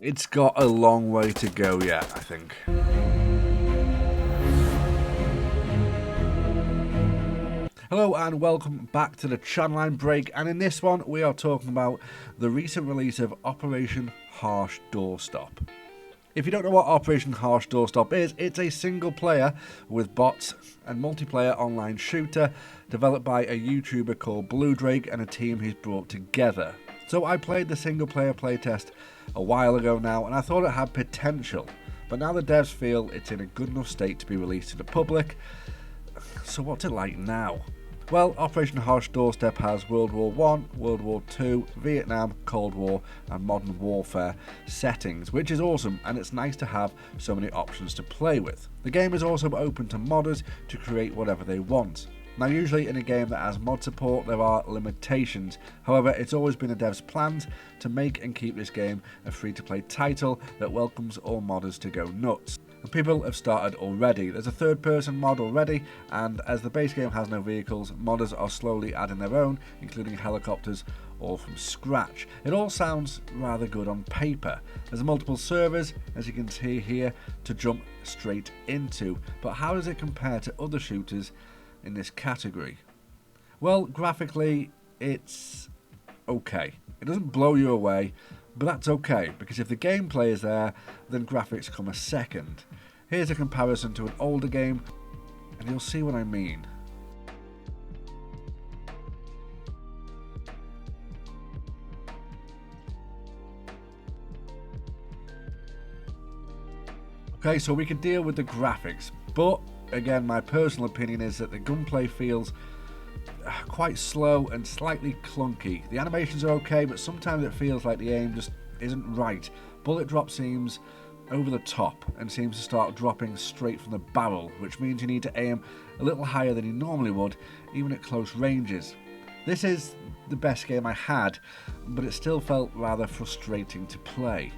It's got a long way to go yet, I think. Hello and welcome back to the channel. I'm Break, and in this one we are talking about the recent release of Operation Harsh Doorstop. If you don't know what Operation Harsh Doorstop is, it's a single player with bots and multiplayer online shooter developed by a YouTuber called Bluedrake and a team he's brought together. So I played the single player playtest a while ago now, and I thought it had potential, but now the devs feel it's in a good enough state to be released to the public. So what's it like now? Well, Operation Harsh Doorstop has World War I, World War II, Vietnam, Cold War and Modern Warfare settings, which is awesome, and it's nice to have so many options to play with. The game is also open to modders to create whatever they want. Now, usually in a game that has mod support there are limitations, however it's always been the devs' plans to make and keep this game a free-to-play title that welcomes all modders to go nuts. And people have started already. There's a third-person mod already, and as the base game has no vehicles, modders are slowly adding their own, including helicopters, all from scratch. It all sounds rather good on paper. There's multiple servers, as you can see here, to jump straight into, but how does it compare to other shooters in this category? Well, graphically it's okay. It doesn't blow you away, but that's okay, because if the gameplay is there, then graphics come a second. Here's a comparison to an older game, and you'll see what I mean. Okay, so we can deal with the graphics, but again, my personal opinion is that the gunplay feels quite slow and slightly clunky. The animations are okay, but sometimes it feels like the aim just isn't right. Bullet drop seems over the top and seems to start dropping straight from the barrel, which means you need to aim a little higher than you normally would, even at close ranges. This is the best game I had, but it still felt rather frustrating to play.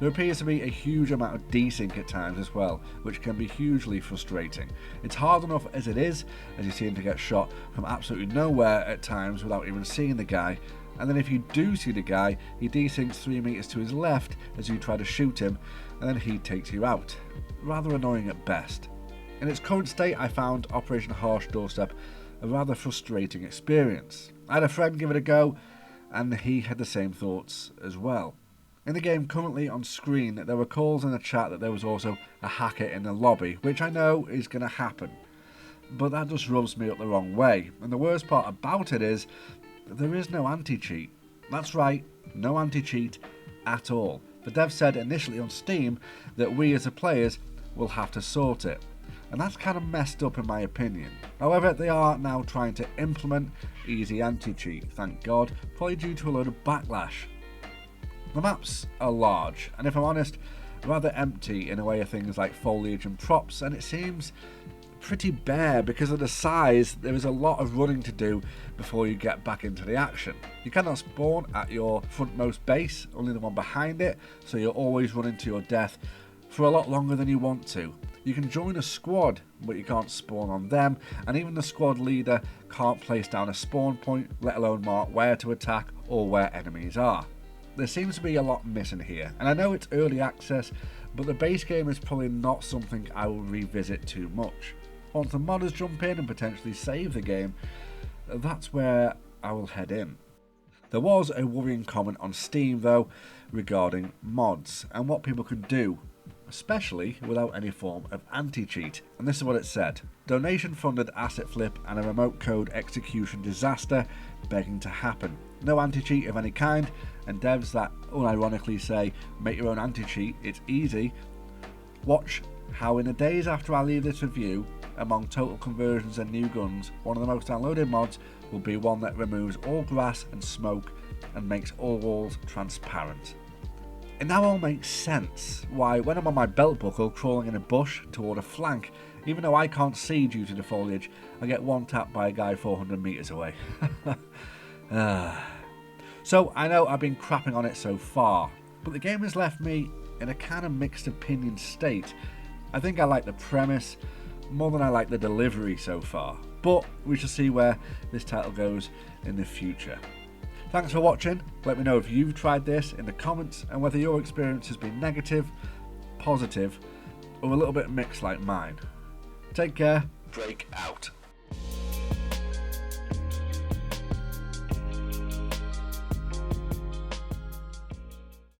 There appears to be a huge amount of desync at times as well, which can be hugely frustrating. It's hard enough as it is, as you seem to get shot from absolutely nowhere at times without even seeing the guy, and then if you do see the guy, he desyncs 3 meters to his left as you try to shoot him, and then he takes you out. Rather annoying at best. In its current state, I found Operation Harsh Doorstop a rather frustrating experience. I had a friend give it a go, and he had the same thoughts as well. In the game currently on screen, there were calls in the chat that there was also a hacker in the lobby, which I know is going to happen. But that just rubs me up the wrong way. And the worst part about it is that there is no anti-cheat. That's right, no anti-cheat at all. The devs said initially on Steam that we as the players will have to sort it. And that's kind of messed up in my opinion. However, they are now trying to implement easy anti-cheat, thank God, probably due to a load of backlash. The maps are large, and if I'm honest, rather empty in a way of things like foliage and props, and it seems pretty bare because of the size. There is a lot of running to do before you get back into the action. You cannot spawn at your frontmost base, only the one behind it, so you're always running to your death for a lot longer than you want to. You can join a squad, but you can't spawn on them, and even the squad leader can't place down a spawn point, let alone mark where to attack or where enemies are. There seems to be a lot missing here, and I know it's early access, but the base game is probably not something I will revisit too much. Once the modders jump in and potentially save the game, that's where I will head in. There was a worrying comment on Steam though regarding mods and what people can do, especially without any form of anti-cheat, and this is what it said: donation funded asset flip and a remote code execution disaster begging to happen. No anti-cheat of any kind, and devs that unironically say make your own anti-cheat, it's easy. Watch how in the days after I leave this review, among total conversions and new guns, one of the most downloaded mods will be one that removes all grass and smoke and makes all walls transparent. It now all makes sense why when I'm on my belt buckle crawling in a bush toward a flank, even though I can't see due to the foliage, I get one tapped by a guy 400 meters away. So I know I've been crapping on it so far, but the game has left me in a kind of mixed opinion state. I think I like the premise more than I like the delivery so far, but we shall see where this title goes in the future. Thanks for watching. Let me know if you've tried this in the comments and whether your experience has been negative, positive, or a little bit mixed like mine. Take care. Drake out.